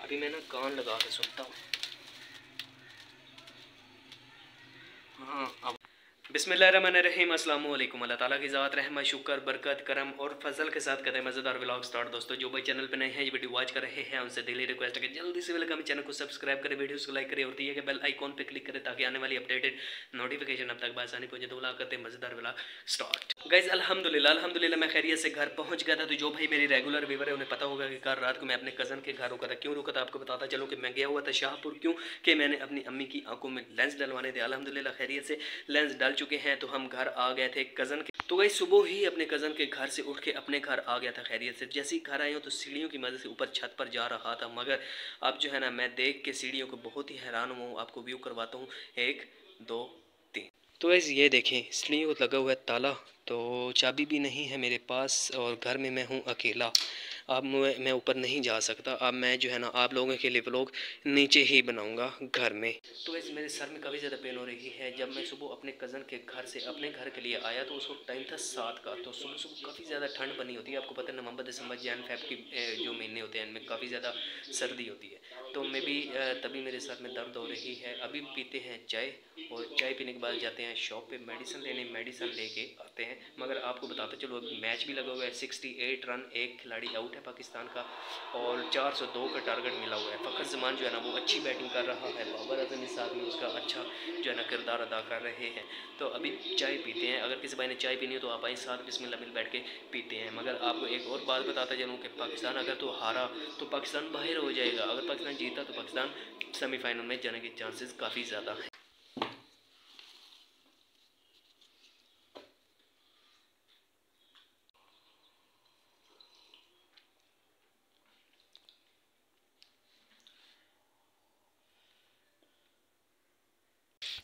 अभी मैं ना कान लगा के सुनता हूँ। हाँ अब बिस्मिल्लाहिर्रहमानिर्रहीम, अस्सलाम वालेकुम। अल्लाह ताला की ज़ात रहमत शुक्र बरकत करम और फजल के साथ कहते हैं मज़ेदार व्लॉग स्टार्ट। दोस्तों जो भाई चैनल पे नए हैं, ये वीडियो वॉच कर रहे हैं, उनसे दिली रिक्वेस्ट है कि जल्दी से वेलकम चैनल को सब्सक्राइब करें, वीडियोस को लाइक करें और दिए गए बेल आइकॉन पे क्लिक करें ताकि आने वाली अपडेटेड नोटिफिकेशन अब तक बासानी पहुंचे। तो करते हैं मज़ेदार व्लॉग स्टार्ट। गाइस अल्हम्दुलिल्लाह मैं खैरियत से घर पहुंच गया था। तो जो भाई मेरी रेगुलर व्यूवर है उन्हें पता होगा कि कल रात को मैं अपने कज़न के घर रुका था। क्यों रुका था आपको बताता चलूँ कि मैं गया हुआ था शाहपुर। क्यों कि मैंने अपनी अम्मी की आंखों में लेंस डलवाने थे। अल्हम्दुलिल्लाह खैरियत से लेंस डल चुके हैं। तो हम घर आ गए थे कज़न के। तो भाई सुबह ही अपने कज़न के घर से उठ के अपने घर आ गया था खैरियत से। जैसे ही घर आए हो तो सीढ़ियों की मदद से ऊपर छत पर जा रहा था, मगर अब जो है ना मैं देख के सीढ़ियों को बहुत ही हैरान हूँ। आपको व्यू करवाता हूँ, 1 2 3। तो वैसे ये देखें सीढ़ियों को लगा हुआ है ताला, तो चाबी भी नहीं है मेरे पास और घर में मैं हूँ अकेला। अब मैं ऊपर नहीं जा सकता। अब मैं जो है ना आप लोगों के लिए व्लॉग नीचे ही बनाऊंगा घर में। तो वैसे मेरे सर में काफ़ी ज़्यादा पेन हो रही है। जब मैं सुबह अपने कज़न के घर से अपने घर के लिए आया तो उस वक्त टाइम था 7 का। तो सुबह सुबह काफ़ी ज़्यादा ठंड बनी होती है। आपको पता है नवंबर दिसंबर जैन फेब की जो महीने होते हैं इनमें काफ़ी ज़्यादा सर्दी होती है। तो मैं भी तभी मेरे सर में दर्द हो रही है। अभी पीते हैं चाय और चाय पीने के बाद जाते हैं शॉप पे मेडिसिन लेने, मेडिसिन लेके आते हैं। मगर आपको बताते चलो अभी मैच भी लगा हुआ है। 68 रन, एक खिलाड़ी आउट है पाकिस्तान का और 402 का टारगेट मिला हुआ है। फ़खर जमान जो है ना वो अच्छी बैटिंग कर रहा है। बाबर आजम इस साथ में उसका अच्छा जो है ना किरदार अदा कर रहे हैं। तो अभी चाय पीते हैं। अगर किसी भाई ने चाय पीनी हो तो आप आए साथ बिस्मिल्लाह मिल बैठ के पीते हैं। मगर आपको एक और बात बताता चलूँ कि पाकिस्तान अगर तो हारा तो पाकिस्तान बाहर हो जाएगा। अगर पाकिस्तान जीता तो पाकिस्तान सेमीफाइनल में जाने के चांसेस काफ़ी ज़्यादा हैं।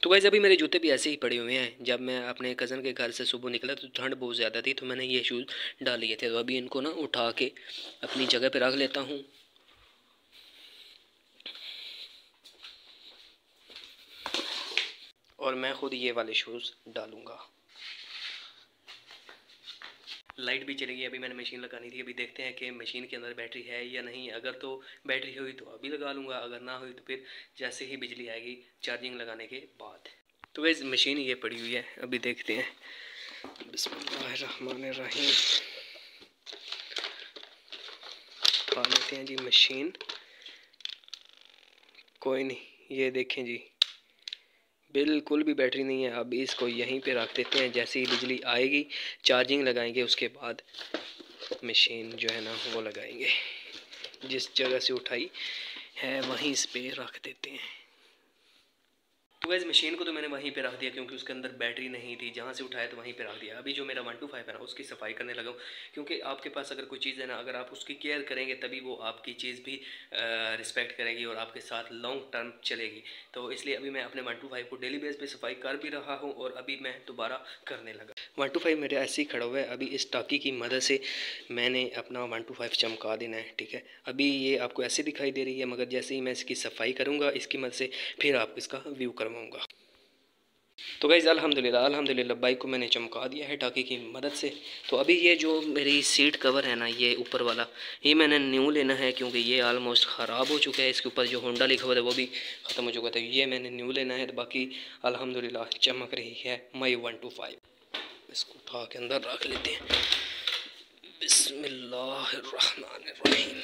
तो गाइस अभी मेरे जूते भी ऐसे ही पड़े हुए हैं। जब मैं अपने कज़न के घर से सुबह निकला तो ठंड बहुत ज़्यादा थी, तो मैंने ये शूज़ डाल लिए थे। तो अभी इनको ना उठा के अपनी जगह पे रख लेता हूँ। और मैं खुद ये वाले शूज़ डालूँगा। लाइट भी चली गई। अभी मैंने मशीन लगानी थी। अभी देखते हैं कि मशीन के अंदर बैटरी है या नहीं। अगर तो बैटरी हुई तो अभी लगा लूँगा, अगर ना हुई तो फिर जैसे ही बिजली आएगी चार्जिंग लगाने के बाद। तो वैसे मशीन ये पड़ी हुई है, अभी देखते हैं। बिस्मिल्लाहिर्रहमानिर्रहीम। उठा लेते हैं जी मशीन। कोई नहीं, ये देखें जी बिल्कुल भी बैटरी नहीं है। अभी इसको यहीं पे रख देते हैं। जैसे ही बिजली आएगी चार्जिंग लगाएंगे, उसके बाद मशीन जो है ना वो लगाएंगे। जिस जगह से उठाई है वहीं इस पे रख देते हैं। तो वैसे मशीन को तो मैंने वहीं पे रख दिया क्योंकि उसके अंदर बैटरी नहीं थी। जहाँ से उठाया तो वहीं पे रख दिया। अभी जो मेरा 125 है ना उसकी सफाई करने लगा हूँ। क्योंकि आपके पास अगर कोई चीज़ है ना, अगर आप उसकी केयर करेंगे तभी वो आपकी चीज़ भी रिस्पेक्ट करेगी और आपके साथ लॉन्ग टर्म चलेगी। तो इसलिए अभी मैं अपने 125 को डेली बेस पे सफाई कर भी रहा हूँ और अभी मैं दोबारा करने लगा। 125 मेरे ऐसे ही खड़ा हुआ है। अभी इस टाकी की मदद से मैंने अपना 125 चमका देना है, ठीक है। अभी ये आपको ऐसे दिखाई दे रही है, मगर जैसे ही मैं इसकी सफाई करूँगा इसकी मदद से फिर आपको इसका व्यू करवाऊँगा। तो गाइज़ अल्हम्दुलिल्लाह बाइक को मैंने चमका दिया है टाकी की मदद से। तो अभी ये जो मेरी सीट कवर है ना, ये ऊपर वाला ये मैंने न्यू लेना है क्योंकि ये आलमोस्ट ख़राब हो चुका है। इसके ऊपर जो होंडा लिखा हुआ था वो भी ख़त्म हो चुका था। ये मैंने न्यू लेना है। तो बाकी अल्हम्दुलिल्लाह चमक रही है माई 125। इसको उठा के अंदर रख लेते हैं। बिस्मिल्लाहिर्रहमानिर्रहीम।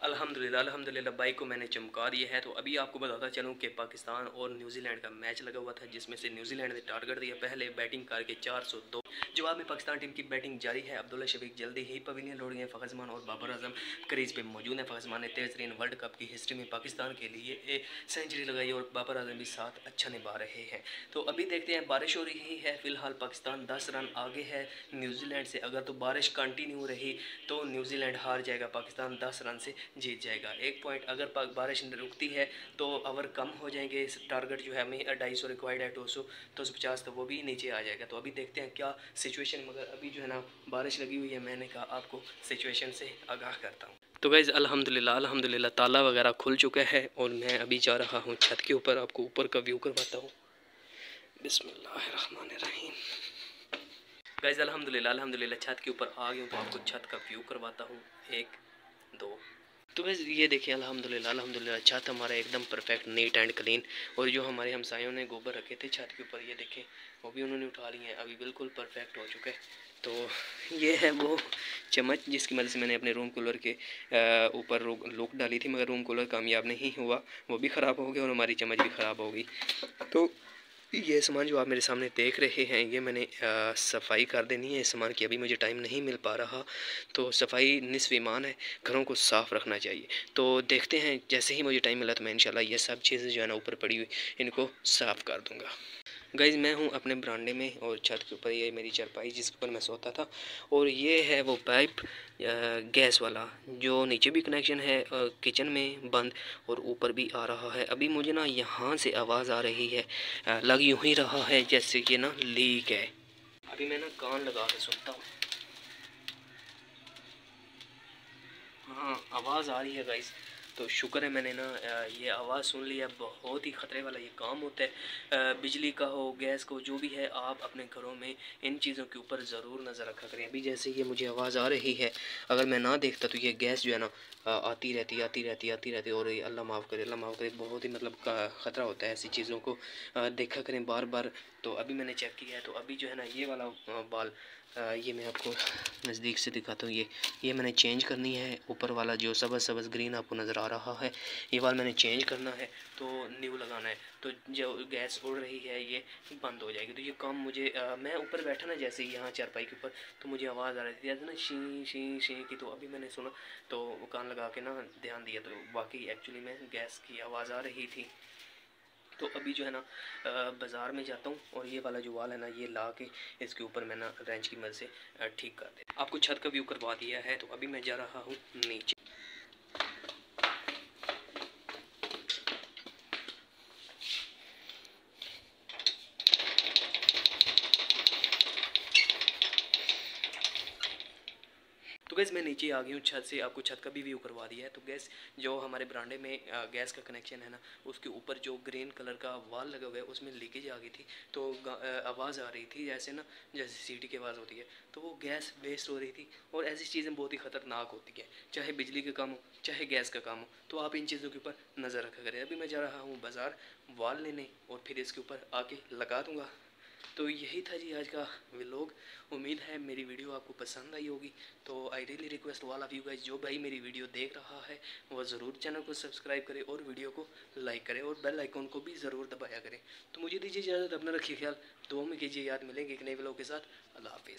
अल्हम्दुलिल्लाह बाइक को मैंने चमका दिया है। तो अभी आपको बताता चलूँ कि पाकिस्तान और न्यूजीलैंड का मैच लगा हुआ था, जिसमें से न्यूजीलैंड ने टारगेट दिया पहले बैटिंग करके 402। जवाब में पाकिस्तान टीम की बैटिंग जारी है। अब्दुल्ला शफीक जल्दी ही पवेलियन लौटेंगे। फ़खर जमान और बाबर आजम क्रीज पे मौजूद हैं। फ़खर जमान ने तेज़ तरीन वर्ल्ड कप की हिस्ट्री में पाकिस्तान के लिए सेंचुरी लगाई और बाबर आजम भी साथ अच्छा निभा रहे हैं। तो अभी देखते हैं, बारिश हो रही है। फिलहाल पाकिस्तान 10 रन आगे है न्यूजीलैंड से। अगर तो बारिश कंटिन्यू रही तो न्यूजीलैंड हार जाएगा, पाकिस्तान 10 रन से जीत जाएगा। एक पॉइंट अगर बारिश रुकती है तो ओवर कम हो जाएंगे। टारगेट जो है हमें 250 रिक्वायर्ड है, 250 तो वो भी नीचे आ जाएगा। तो अभी देखते हैं क्या सिचुएशन। मगर अभी जो है ना बारिश लगी हुई है, मैंने कहा आपको सिचुएशन से आगाह करता हूँ। तो गाइज़ अल्हम्दुलिल्लाह ताला वगैरह खुल चुका है और मैं अभी जा रहा हूँ छत के ऊपर। आपको ऊपर का व्यू करवाता हूँ। बिस्मिल्लाहिर्रहमानिर्रहीम। गाइज़ अल्हम्दुलिल्लाह छत के ऊपर आ गया हूँ तो आपको छत का व्यू करवाता हूँ। 1 2। तो बस ये देखिए अल्हम्दुलिल्लाह अल्हम्दुलिल्लाह छत हमारा एकदम परफेक्ट नीट एंड क्लीन। और जो हमारे हमसायों ने गोबर रखे थे छत के ऊपर, ये देखें वो भी उन्होंने उठा लिए हैं, अभी बिल्कुल परफेक्ट हो चुके हैं। तो ये है वो चम्मच जिसकी मदद से मैंने अपने रूम कूलर के ऊपर लुक डाली थी, मगर रूम कूलर कामयाब नहीं हुआ, वो भी ख़राब हो गया और हमारी चम्मच भी ख़राब हो गई। तो ये सामान जो आप मेरे सामने देख रहे हैं ये मैंने सफाई कर देनी है। इस सामान की अभी मुझे टाइम नहीं मिल पा रहा, तो सफाई निस्फ़ ईमान है, घरों को साफ़ रखना चाहिए। तो देखते हैं जैसे ही मुझे टाइम मिला तो मैं इंशाल्लाह ये सब चीज़ें जो है ना ऊपर पड़ी हुई इनको साफ़ कर दूँगा। गाइज़ मैं हूँ अपने बरांडे में और छत के ऊपर ये मेरी चारपाई जिसके ऊपर मैं सोता था। और ये है वो पाइप गैस वाला जो नीचे भी कनेक्शन है किचन में बंद और ऊपर भी आ रहा है। अभी मुझे ना यहाँ से आवाज़ आ रही है, लग यूँ ही रहा है जैसे कि ना लीक है। अभी मैं ना कान लगा के सुनता हूँ। हाँ आवाज़ आ रही है गाइस। तो शुक्र है मैंने ना ये आवाज़ सुन लिया। बहुत ही ख़तरे वाला ये काम होता है। बिजली का हो गैस को जो भी है, आप अपने घरों में इन चीज़ों के ऊपर ज़रूर नज़र रखा करें। अभी जैसे ये मुझे आवाज़ आ रही है, अगर मैं ना देखता तो ये गैस जो है ना आती रहती आती रहती आती रहती। और अल्लाह माफ़ करे अल्लाह माफ़ करे, बहुत ही मतलब ख़तरा होता है ऐसी चीज़ों को देखा करें बार बार। तो अभी मैंने चेक किया है, तो अभी जो है ना ये वाला बाल ये मैं आपको नज़दीक से दिखाता हूँ। ये मैंने चेंज करनी है। ऊपर वाला जो सबज़ सबज़ ग्रीन आपको नज़र आ रहा है, ये वाला मैंने चेंज करना है, तो न्यू लगाना है। तो जो गैस उड़ रही है ये बंद हो जाएगी। तो ये काम मुझे मैं ऊपर बैठा ना जैसे यहाँ चारपाई के ऊपर, तो मुझे आवाज़ आ रही थी जैसे ना शी शी शी की। तो अभी मैंने सुना तो वो कान लगा के ना ध्यान दिया, तो वाकई एक्चुअली में गैस की आवाज़ आ रही थी। तो अभी जो है ना बाज़ार में जाता हूँ और ये वाला जो वाल है ना ये ला के इसके ऊपर मैं ना रेंच की मदद से ठीक कर दे। आपको छत का व्यू करवा दिया है, तो अभी मैं जा रहा हूँ नीचे। तो गैस मैं नीचे आ गई हूँ छत से, आपको छत का भी व्यू करवा दिया है। तो गैस जो हमारे बरांडे में गैस का कनेक्शन है ना, उसके ऊपर जो ग्रीन कलर का वाल लगा हुआ है उसमें लीकेज आ गई थी। तो आवाज़ आ रही थी जैसे ना जैसे सीटी की आवाज़ होती है, तो वो गैस वेस्ट हो रही थी। और ऐसी चीज़ें बहुत ही ख़तरनाक होती है, चाहे बिजली का काम हो चाहे गैस का काम हो। तो आप इन चीज़ों के ऊपर नज़र रखा करें। अभी मैं जा रहा हूँ बाज़ार वाल लेने और फिर इसके ऊपर आके लगा दूँगा। तो यही था जी आज का व्लॉग। उम्मीद है मेरी वीडियो आपको पसंद आई होगी। तो I really request all of you guys, जो भाई मेरी वीडियो देख रहा है वो ज़रूर चैनल को सब्सक्राइब करे और वीडियो को लाइक करे और बेल आइकॉन को भी ज़रूर दबाया करें। तो मुझे दीजिए इजाज़त, अपना रखिए ख्याल, दुआ में कीजिए याद। मिलेंगे एक नए व्लॉग के साथ। अल्लाह हाफिज़।